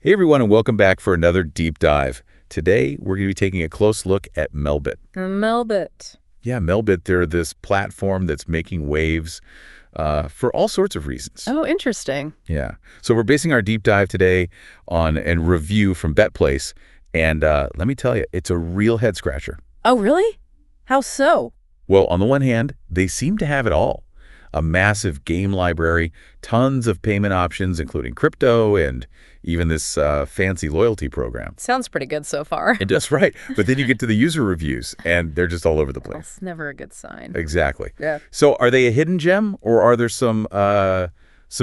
Hey everyone, and welcome back for another deep dive. Today, we're going to be taking a close look at Melbet. Melbet. Yeah, Melbet, they're this platform that's making waves for all sorts of reasons. Oh, interesting. Yeah. So we're basing our deep dive today on a review from BetPlace, and let me tell you, it's a real head scratcher. Oh, really? How so? Well, on the one hand, they seem to have it all. A massive game library, tons of payment options, including crypto and even this fancy loyalty program. Sounds pretty good so far. It does, right. But then you get to the user reviews, and they're just all over the place. That's never a good sign. Exactly. Yeah. So are they a hidden gem, or are there some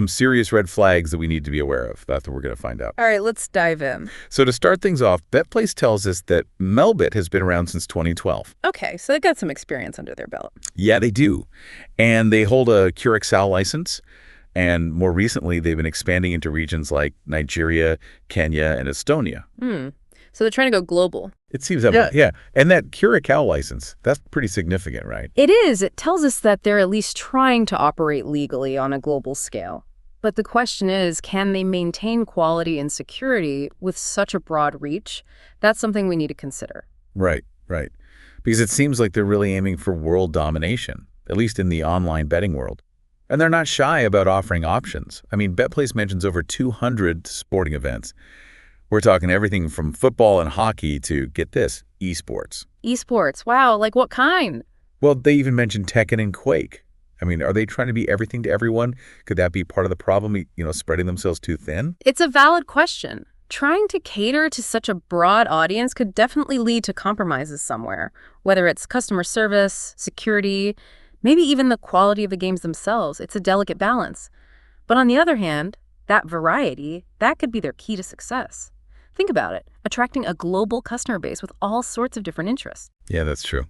serious red flags that we need to be aware of? That's what we're going to find out. All right, let's dive in. So to start things off, BetPlace tells us that Melbet has been around since 2012. Okay, so they got some experience under their belt. Yeah, they do. And they hold a Curacao license. And more recently, they've been expanding into regions like Nigeria, Kenya, and Estonia. So they're trying to go global. It seems that way. Yeah. And that Curacao license, that's pretty significant, right? It is. It tells us that they're at least trying to operate legally on a global scale. But the question is, can they maintain quality and security with such a broad reach? That's something we need to consider. Right. Because it seems like they're really aiming for world domination, at least in the online betting world. And they're not shy about offering options. I mean, BetPlace mentions over 200 sporting events. We're talking everything from football and hockey to, get this, esports. Esports, wow, like what kind? Well, they even mentioned Tekken and Quake. I mean, are they trying to be everything to everyone? Could that be part of the problem, spreading themselves too thin? It's a valid question. Trying to cater to such a broad audience could definitely lead to compromises somewhere, whether it's customer service, security, maybe even the quality of the games themselves. It's a delicate balance. But on the other hand, that variety, that could be their key to success. Think about it, attracting a global customer base with all sorts of different interests. Yeah, that's true.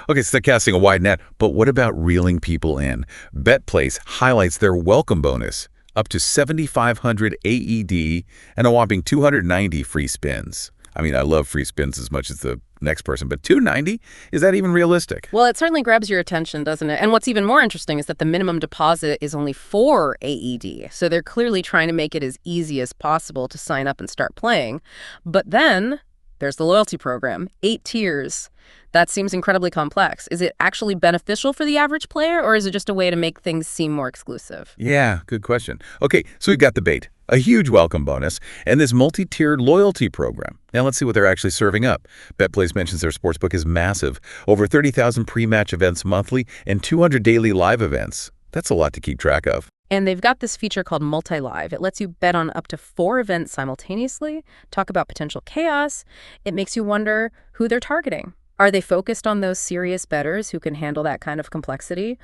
Okay, so they're casting a wide net, but what about reeling people in? BetPlace highlights their welcome bonus, up to 7,500 AED and a whopping 290 free spins. I mean, I love free spins as much as the next person, but 290? Is that even realistic? Well, it certainly grabs your attention, doesn't it? And what's even more interesting is that the minimum deposit is only 4 AED. So they're clearly trying to make it as easy as possible to sign up and start playing. But then there's the loyalty program, 8 tiers. That seems incredibly complex. Is it actually beneficial for the average player, or is it just a way to make things seem more exclusive? Yeah, good question. Okay, so we've got the bait, a huge welcome bonus, and this multi-tiered loyalty program. Now let's see what they're actually serving up. BetPlace mentions their sportsbook is massive, over 30,000 pre-match events monthly and 200 daily live events. That's a lot to keep track of. And they've got this feature called Multi-Live. It lets you bet on up to 4 events simultaneously, talk about potential chaos. It makes you wonder who they're targeting. Are they focused on those serious bettors who can handle that kind of complexity?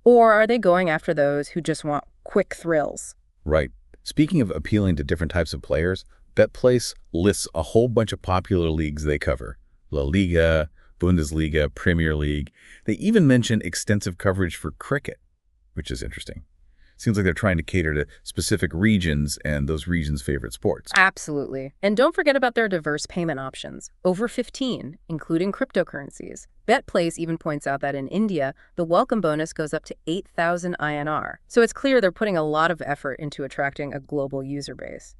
Or are they going after those who just want quick thrills? Right. Speaking of appealing to different types of players, BetPlace lists a whole bunch of popular leagues they cover. La Liga, Bundesliga, Premier League. They even mention extensive coverage for cricket, which is interesting. Seems like they're trying to cater to specific regions and those regions' favorite sports. Absolutely. And don't forget about their diverse payment options, over 15, including cryptocurrencies. BetPlace even points out that in India, the welcome bonus goes up to 8,000 INR. So it's clear they're putting a lot of effort into attracting a global user base.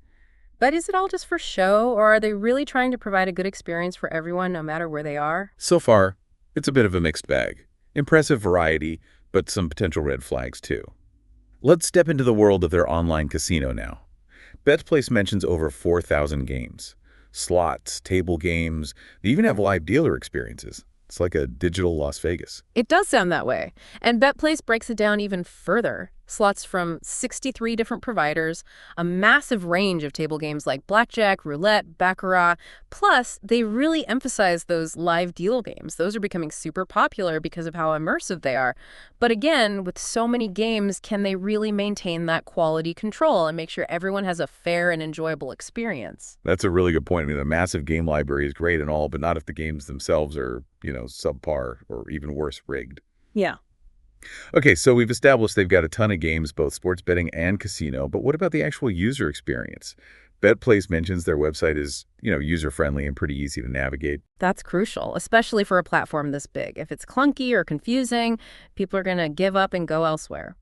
But is it all just for show, or are they really trying to provide a good experience for everyone no matter where they are? So far, it's a bit of a mixed bag. Impressive variety, but some potential red flags too. Let's step into the world of their online casino now. BetPlace mentions over 4,000 games. Slots, table games, they even have live dealer experiences. It's like a digital Las Vegas. It does sound that way. And BetPlace breaks it down even further. Slots from 63 different providers, a massive range of table games like blackjack, roulette, baccarat. Plus, they really emphasize those live deal games. Those are becoming super popular because of how immersive they are. But again, with so many games, can they really maintain that quality control and make sure everyone has a fair and enjoyable experience? That's a really good point. I mean, a massive game library is great and all, but not if the games themselves are, subpar or even worse, rigged. Yeah. Okay, so we've established they've got a ton of games, both sports betting and casino, but what about the actual user experience? BetPlace mentions their website is, user-friendly and pretty easy to navigate. That's crucial, especially for a platform this big. If it's clunky or confusing, people are going to give up and go elsewhere.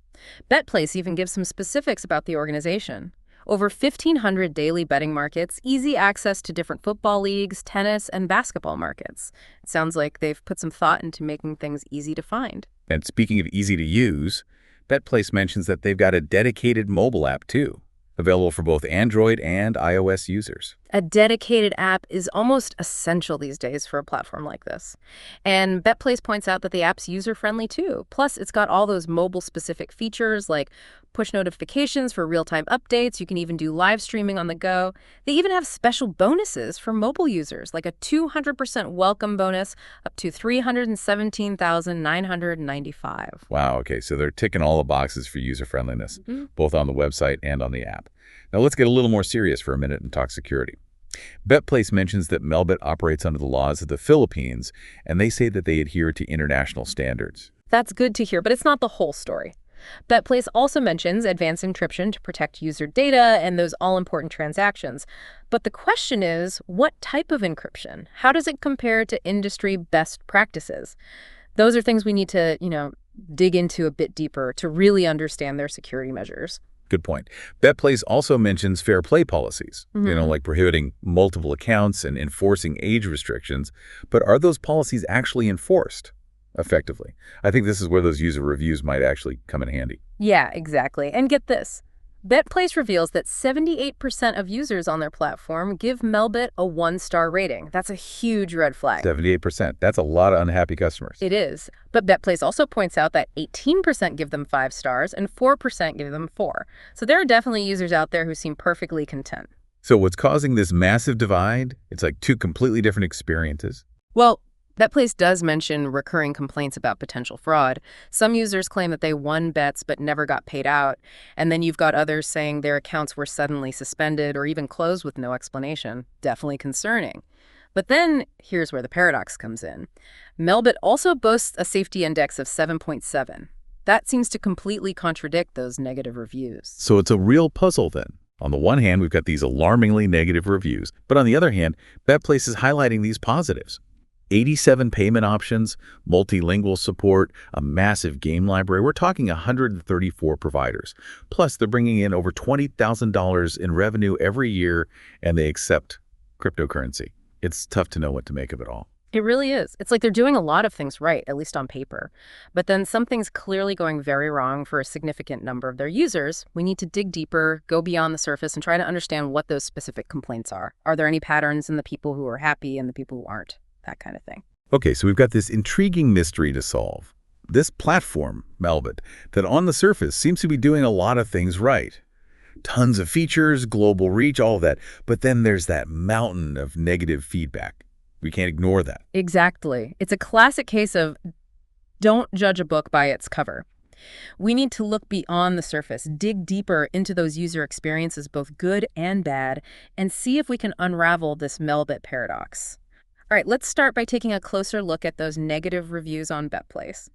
BetPlace even gives some specifics about the organization. Over 1,500 daily betting markets, easy access to different football leagues, tennis, and basketball markets. It sounds like they've put some thought into making things easy to find. And speaking of easy to use, BetPlace mentions that they've got a dedicated mobile app too, available for both Android and iOS users. A dedicated app is almost essential these days for a platform like this. And BetPlace points out that the app's user-friendly too. Plus, it's got all those mobile-specific features like push notifications for real-time updates. You can even do live streaming on the go. They even have special bonuses for mobile users, like a 200% welcome bonus up to $317,995. Wow, okay, so they're ticking all the boxes for user-friendliness, both on the website and on the app. Now let's get a little more serious for a minute and talk security. BetPlace mentions that Melbet operates under the laws of the Philippines, and they say that they adhere to international standards. That's good to hear, but it's not the whole story. BetPlace also mentions advanced encryption to protect user data and those all-important transactions. But the question is, what type of encryption? How does it compare to industry best practices? Those are things we need to, dig into a bit deeper to really understand their security measures. Good point. BetPlace also mentions fair play policies, like prohibiting multiple accounts and enforcing age restrictions. But are those policies actually enforced effectively? I think this is where those user reviews might actually come in handy. Yeah, exactly. And get this. BetPlace reveals that 78% of users on their platform give Melbet a 1-star rating. That's a huge red flag. 78%. That's a lot of unhappy customers. It is. But BetPlace also points out that 18% give them 5 stars and 4% give them 4. So there are definitely users out there who seem perfectly content. So what's causing this massive divide? It's like two completely different experiences. Well, BetPlace does mention recurring complaints about potential fraud. Some users claim that they won bets but never got paid out. And then you've got others saying their accounts were suddenly suspended or even closed with no explanation. Definitely concerning. But then here's where the paradox comes in. Melbet also boasts a safety index of 7.7. That seems to completely contradict those negative reviews. So it's a real puzzle then. On the one hand, we've got these alarmingly negative reviews. But on the other hand, BetPlace is highlighting these positives. 87 payment options, multilingual support, a massive game library. We're talking 134 providers. Plus, they're bringing in over $20,000 in revenue every year, and they accept cryptocurrency. It's tough to know what to make of it all. It really is. It's like they're doing a lot of things right, at least on paper. But then something's clearly going very wrong for a significant number of their users. We need to dig deeper, go beyond the surface, and try to understand what those specific complaints are. Are there any patterns in the people who are happy and the people who aren't? That kind of thing. Okay, so we've got this intriguing mystery to solve. This platform, Melbet, that on the surface seems to be doing a lot of things right. Tons of features, global reach, all of that. But then there's that mountain of negative feedback. We can't ignore that. Exactly. It's a classic case of don't judge a book by its cover. We need to look beyond the surface, dig deeper into those user experiences, both good and bad, and see if we can unravel this Melbet paradox. All right, let's start by taking a closer look at those negative reviews on BetPlace.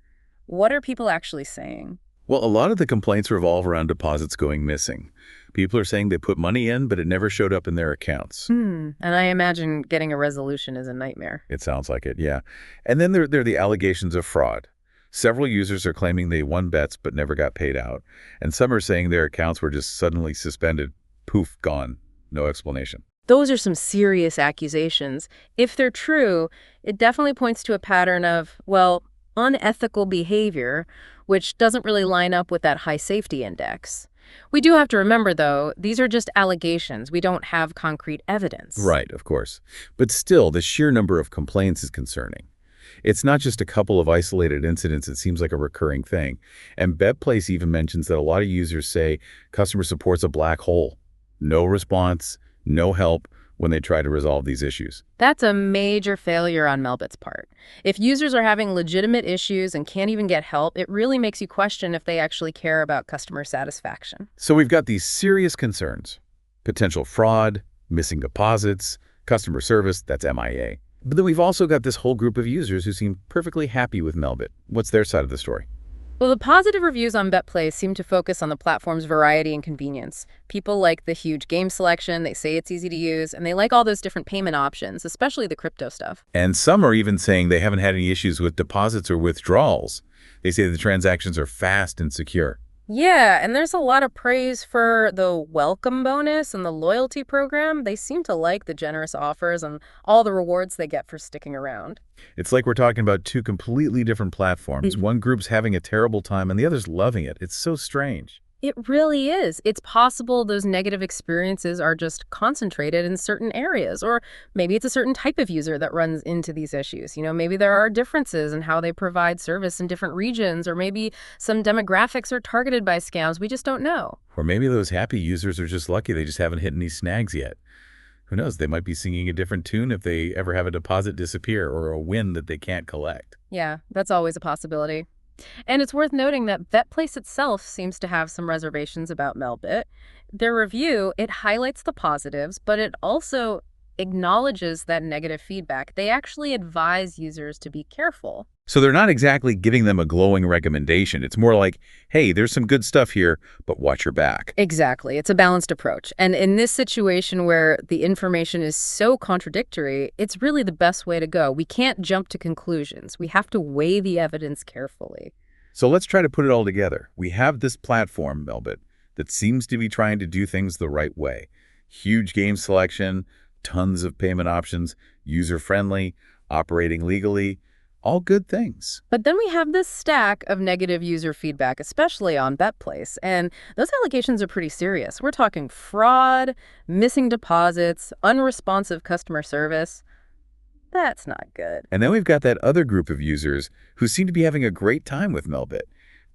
What are people actually saying? Well, a lot of the complaints revolve around deposits going missing. People are saying they put money in, but it never showed up in their accounts. And I imagine getting a resolution is a nightmare. It sounds like it, yeah. And then there are the allegations of fraud. Several users are claiming they won bets but never got paid out. And some are saying their accounts were just suddenly suspended. Poof, gone. No explanation. Those are some serious accusations. If they're true, it definitely points to a pattern of, unethical behavior, which doesn't really line up with that high safety index. We do have to remember, though, these are just allegations. We don't have concrete evidence. Right, of course. But still, the sheer number of complaints is concerning. It's not just a couple of isolated incidents. It seems like a recurring thing. And BetPlace even mentions that a lot of users say customer support's a black hole. No response, no help when they try to resolve these issues. That's a major failure on Melbet's part. If users are having legitimate issues and can't even get help, it really makes you question if they actually care about customer satisfaction. So we've got these serious concerns. Potential fraud, missing deposits, customer service, that's MIA. But then we've also got this whole group of users who seem perfectly happy with Melbet. What's their side of the story? Well, the positive reviews on BetPlace seem to focus on the platform's variety and convenience. People like the huge game selection, they say it's easy to use, and they like all those different payment options, especially the crypto stuff. And some are even saying they haven't had any issues with deposits or withdrawals. They say the transactions are fast and secure. Yeah, and there's a lot of praise for the welcome bonus and the loyalty program. They seem to like the generous offers and all the rewards they get for sticking around. It's like we're talking about two completely different platforms. One group's having a terrible time and the other's loving it. It's so strange. It really is. It's possible those negative experiences are just concentrated in certain areas, or maybe it's a certain type of user that runs into these issues. Maybe there are differences in how they provide service in different regions, or maybe some demographics are targeted by scams. We just don't know. Or maybe those happy users are just lucky they just haven't hit any snags yet. Who knows? They might be singing a different tune if they ever have a deposit disappear or a win that they can't collect. Yeah, that's always a possibility. And it's worth noting that BetPlace itself seems to have some reservations about Melbet. Their review, it highlights the positives, but it also acknowledges that negative feedback. They actually advise users to be careful. So they're not exactly giving them a glowing recommendation. It's more like, hey, there's some good stuff here, but watch your back. Exactly. It's a balanced approach. And in this situation where the information is so contradictory, it's really the best way to go. We can't jump to conclusions. We have to weigh the evidence carefully. So let's try to put it all together. We have this platform, Melbet, that seems to be trying to do things the right way. Huge game selection, tons of payment options, user-friendly, operating legally, all good things. But then we have this stack of negative user feedback, especially on BetPlace, and those allegations are pretty serious. We're talking fraud, missing deposits, unresponsive customer service. That's not good. And then we've got that other group of users who seem to be having a great time with Melbet,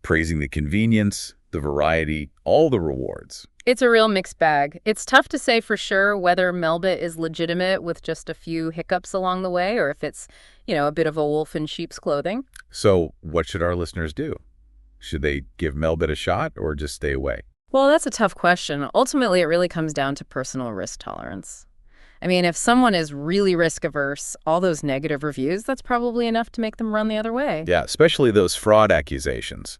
praising the convenience, the variety, all the rewards. It's a real mixed bag. It's tough to say for sure whether Melbet is legitimate with just a few hiccups along the way or if it's, a bit of a wolf in sheep's clothing. So what should our listeners do? Should they give Melbet a shot or just stay away? Well, that's a tough question. Ultimately, it really comes down to personal risk tolerance. I mean, if someone is really risk averse, all those negative reviews, that's probably enough to make them run the other way. Yeah, especially those fraud accusations.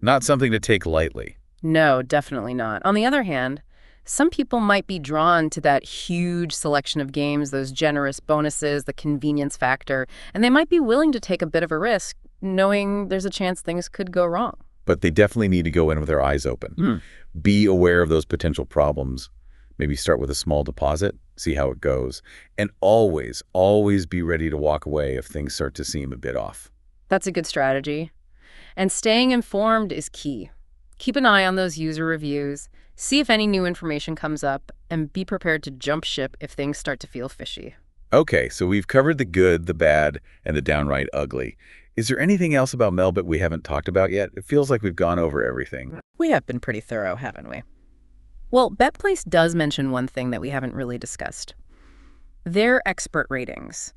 Not something to take lightly. No, definitely not. On the other hand, some people might be drawn to that huge selection of games, those generous bonuses, the convenience factor, and they might be willing to take a bit of a risk, knowing there's a chance things could go wrong. But they definitely need to go in with their eyes open. Be aware of those potential problems. Maybe start with a small deposit, see how it goes. And always, always be ready to walk away if things start to seem a bit off. That's a good strategy. And staying informed is key. Keep an eye on those user reviews, see if any new information comes up, and be prepared to jump ship if things start to feel fishy. Okay, so we've covered the good, the bad, and the downright ugly. Is there anything else about Melbet we haven't talked about yet? It feels like we've gone over everything. We have been pretty thorough, haven't we? Well, BetPlace does mention one thing that we haven't really discussed. Their expert ratings.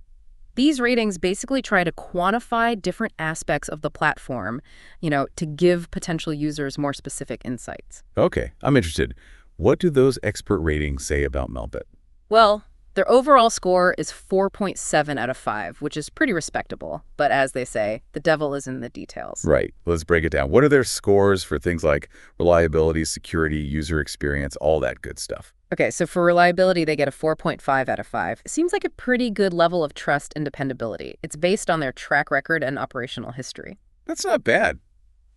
These ratings basically try to quantify different aspects of the platform, to give potential users more specific insights. Okay, I'm interested. What do those expert ratings say about Melbet? Well, their overall score is 4.7 out of 5, which is pretty respectable. But as they say, the devil is in the details. Right. Let's break it down. What are their scores for things like reliability, security, user experience, all that good stuff? Okay, so for reliability, they get a 4.5 out of 5. It seems like a pretty good level of trust and dependability. It's based on their track record and operational history. That's not bad.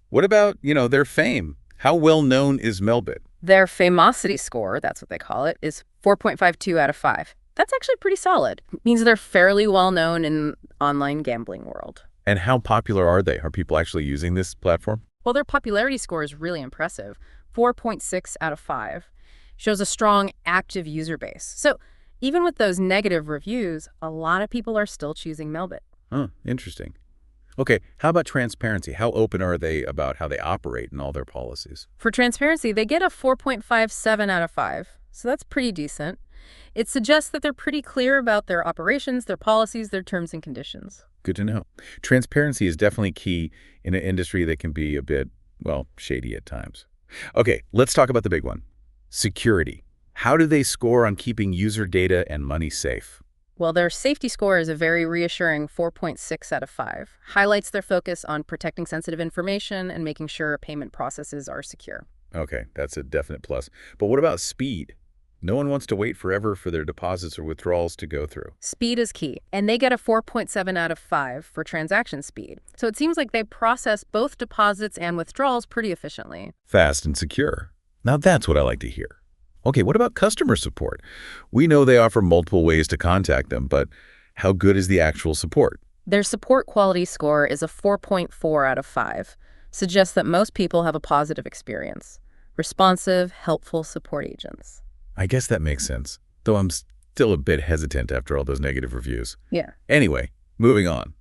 What about, their fame? How well known is Melbet? Their famosity score, that's what they call it, is 4.52 out of 5. That's actually pretty solid. It means they're fairly well known in online gambling world. And how popular are they? Are people actually using this platform? Well, their popularity score is really impressive. 4.6 out of 5. Shows a strong active user base. So even with those negative reviews, a lot of people are still choosing Melbet. Oh, interesting. Okay, how about transparency? How open are they about how they operate and all their policies? For transparency, they get a 4.57 out of 5. So that's pretty decent. It suggests that they're pretty clear about their operations, their policies, their terms and conditions. Good to know. Transparency is definitely key in an industry that can be a bit, shady at times. Okay, let's talk about the big one. Security. How do they score on keeping user data and money safe? Well, their safety score is a very reassuring 4.6 out of 5. Highlights their focus on protecting sensitive information and making sure payment processes are secure. Okay, that's a definite plus. But what about speed? No one wants to wait forever for their deposits or withdrawals to go through. Speed is key, and they get a 4.7 out of 5 for transaction speed. So it seems like they process both deposits and withdrawals pretty efficiently. Fast and secure. Now that's what I like to hear. Okay, what about customer support? We know they offer multiple ways to contact them, but how good is the actual support? Their support quality score is a 4.4 out of 5. Suggests that most people have a positive experience. Responsive, helpful support agents. I guess that makes sense, though I'm still a bit hesitant after all those negative reviews. Yeah. Anyway, moving on.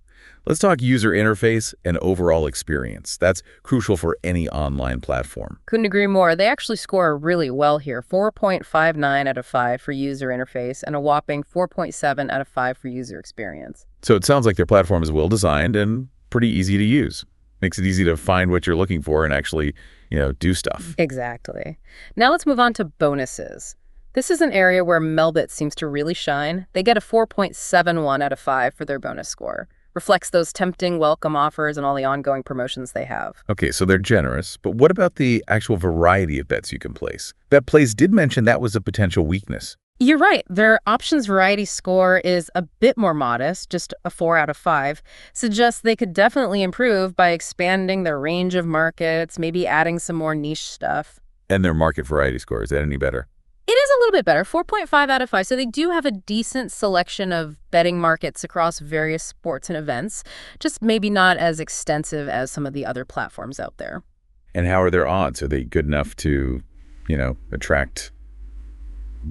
Let's talk user interface and overall experience. That's crucial for any online platform. Couldn't agree more. They actually score really well here. 4.59 out of 5 for user interface and a whopping 4.7 out of 5 for user experience. So it sounds like their platform is well designed and pretty easy to use. Makes it easy to find what you're looking for and actually, do stuff. Exactly. Now let's move on to bonuses. This is an area where Melbet seems to really shine. They get a 4.71 out of 5 for their bonus score. Reflects those tempting welcome offers and all the ongoing promotions they have. Okay, so they're generous, but what about the actual variety of bets you can place? BetPlace did mention that was a potential weakness. You're right. Their options variety score is a bit more modest, just a 4 out of 5. Suggests they could definitely improve by expanding their range of markets, maybe adding some more niche stuff. And their market variety score, is that any better? It is a little bit better, 4.5 out of 5. So they do have a decent selection of betting markets across various sports and events, just maybe not as extensive as some of the other platforms out there. And how are their odds? Are they good enough to, attract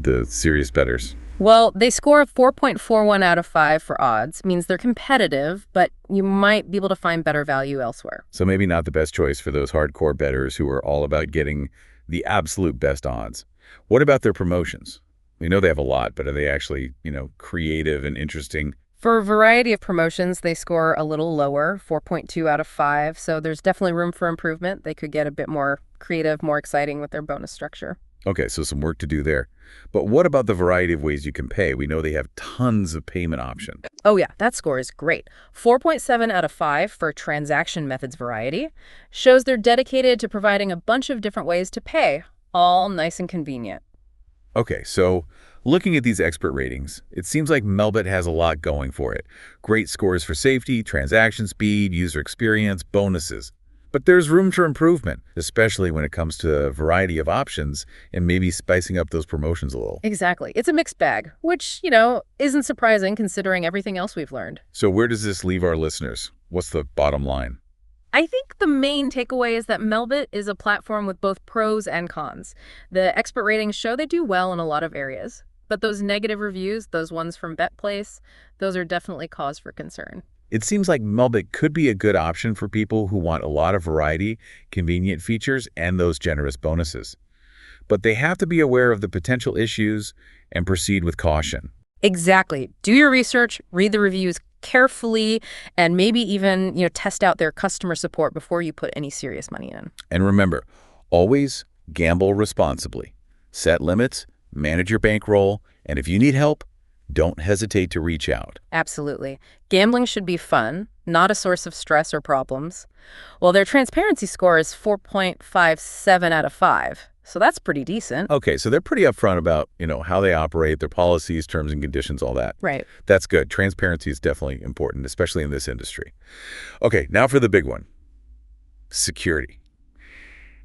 the serious bettors? Well, they score a 4.41 out of 5 for odds, means they're competitive, but you might be able to find better value elsewhere. So maybe not the best choice for those hardcore bettors who are all about getting the absolute best odds. What about their promotions? We know they have a lot, but are they actually, creative and interesting? For a variety of promotions, they score a little lower, 4.2 out of 5, so there's definitely room for improvement. They could get a bit more creative, more exciting with their bonus structure. Okay, so some work to do there. But what about the variety of ways you can pay? We know they have tons of payment options. Oh yeah, that score is great. 4.7 out of 5 for transaction methods variety. Shows they're dedicated to providing a bunch of different ways to pay, all nice and convenient. Okay, so looking at these expert ratings, it seems like Melbet has a lot going for it. Great scores for safety, transaction speed, user experience, bonuses. But there's room for improvement, especially when it comes to a variety of options and maybe spicing up those promotions a little. Exactly. It's a mixed bag, which, isn't surprising considering everything else we've learned. So where does this leave our listeners? What's the bottom line? I think the main takeaway is that Melbet is a platform with both pros and cons. The expert ratings show they do well in a lot of areas, but those negative reviews, those ones from BetPlace, those are definitely cause for concern. It seems like Melbet could be a good option for people who want a lot of variety, convenient features, and those generous bonuses. But they have to be aware of the potential issues and proceed with caution. Exactly. Do your research, read the reviews carefully, and maybe even, test out their customer support before you put any serious money in. And remember, always gamble responsibly. Set limits, manage your bankroll, and if you need help, don't hesitate to reach out. Absolutely. Gambling should be fun, not a source of stress or problems. Well, their transparency score is 4.57 out of 5. So that's pretty decent. Okay, so they're pretty upfront about, how they operate, their policies, terms and conditions, all that. Right. That's good. Transparency is definitely important, especially in this industry. Okay, now for the big one. Security.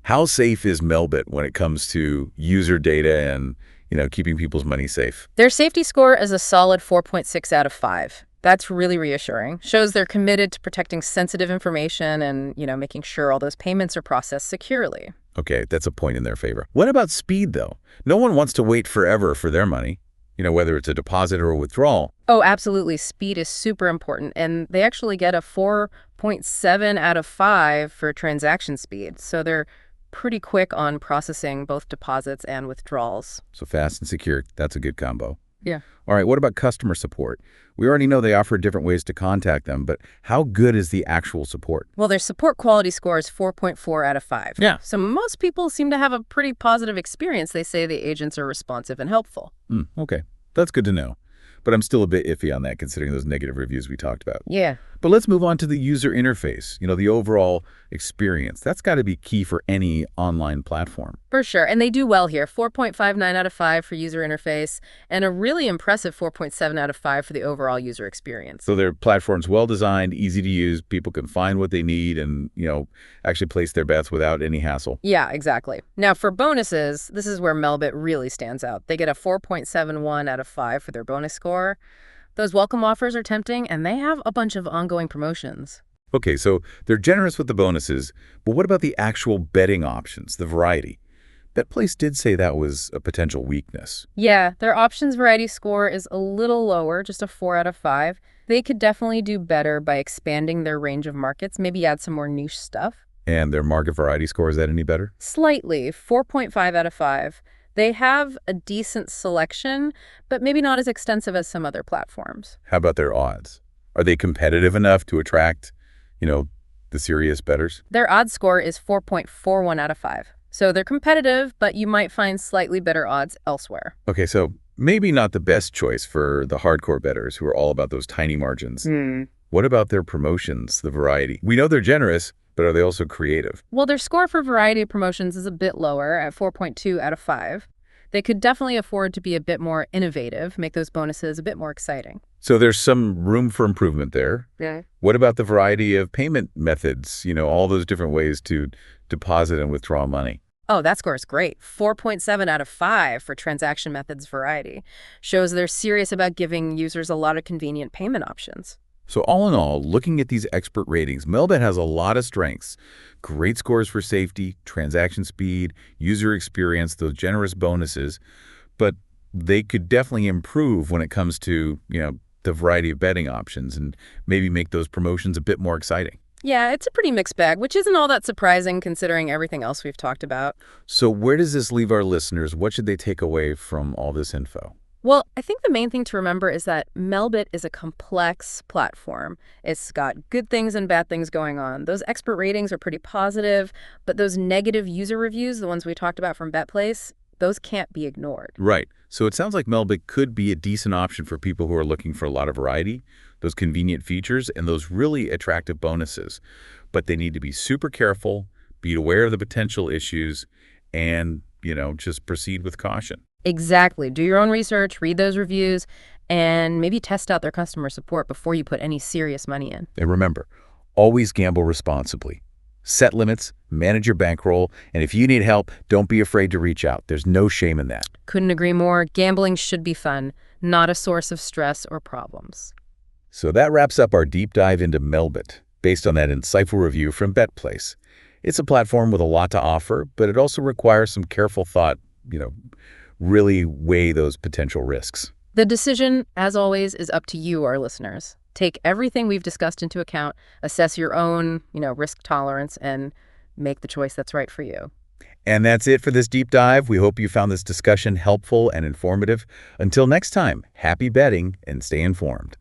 How safe is Melbet when it comes to user data and, keeping people's money safe? Their safety score is a solid 4.6 out of 5. That's really reassuring. Shows they're committed to protecting sensitive information and, making sure all those payments are processed securely. Okay, that's a point in their favor. What about speed, though? No one wants to wait forever for their money, whether it's a deposit or a withdrawal. Oh, absolutely. Speed is super important. And they actually get a 4.7 out of 5 for transaction speed. So they're pretty quick on processing both deposits and withdrawals. So fast and secure, that's a good combo. Yeah. All right, what about customer support? We already know they offer different ways to contact them, but how good is the actual support? Well, their support quality score is 4.4 out of 5. Yeah. So most people seem to have a pretty positive experience. They say the agents are responsive and helpful. Okay, that's good to know. but I'm still a bit iffy on that considering those negative reviews we talked about. Yeah. But let's move on to the user interface, the overall experience. That's got to be key for any online platform. For sure. And they do well here. 4.59 out of 5 for user interface and a really impressive 4.7 out of 5 for the overall user experience. So their platform's well-designed, easy to use, people can find what they need and, actually place their bets without any hassle. Yeah, exactly. Now, for bonuses, this is where Melbet really stands out. They get a 4.71 out of 5 for their bonus score. Those welcome offers are tempting, and they have a bunch of ongoing promotions. Okay, so they're generous with the bonuses, but what about the actual betting options, the variety? BetPlace did say that was a potential weakness. Yeah, their options variety score is a little lower, just a 4 out of 5. They could definitely do better by expanding their range of markets, maybe add some more niche stuff. And their market variety score, is that any better? Slightly, 4.5 out of 5. They have a decent selection, but maybe not as extensive as some other platforms. How about their odds? Are they competitive enough to attract, the serious bettors? Their odds score is 4.41 out of 5. So they're competitive, but you might find slightly better odds elsewhere. Okay, so maybe not the best choice for the hardcore bettors who are all about those tiny margins. What about their promotions, the variety? We know they're generous, but are they also creative? Well, their score for variety of promotions is a bit lower at 4.2 out of 5. They could definitely afford to be a bit more innovative, make those bonuses a bit more exciting. So there's some room for improvement there. Yeah. What about the variety of payment methods, all those different ways to deposit and withdraw money? Oh, that score is great. 4.7 out of 5 for transaction methods variety. Shows they're serious about giving users a lot of convenient payment options. So all in all, looking at these expert ratings, Melbet has a lot of strengths. Great scores for safety, transaction speed, user experience, those generous bonuses. But they could definitely improve when it comes to, the variety of betting options and maybe make those promotions a bit more exciting. Yeah, it's a pretty mixed bag, which isn't all that surprising considering everything else we've talked about. So where does this leave our listeners? What should they take away from all this info? Well, I think the main thing to remember is that Melbet is a complex platform. It's got good things and bad things going on. Those expert ratings are pretty positive, but those negative user reviews, the ones we talked about from BetPlace, those can't be ignored. Right. So it sounds like Melbet could be a decent option for people who are looking for a lot of variety, those convenient features, and those really attractive bonuses. But they need to be super careful, be aware of the potential issues, and, just proceed with caution. Exactly. Do your own research, read those reviews, and maybe test out their customer support before you put any serious money in. And remember, always gamble responsibly. Set limits, manage your bankroll, and if you need help, don't be afraid to reach out. There's no shame in that. Couldn't agree more. Gambling should be fun, not a source of stress or problems. So that wraps up our deep dive into Melbet, based on that insightful review from BetPlace. It's a platform with a lot to offer, but it also requires some careful thought, really weigh those potential risks. The decision, as always, is up to you, our listeners. Take everything we've discussed into account, assess your own, risk tolerance, and make the choice that's right for you. And that's it for this deep dive. We hope you found this discussion helpful and informative. Until next time, happy betting and stay informed.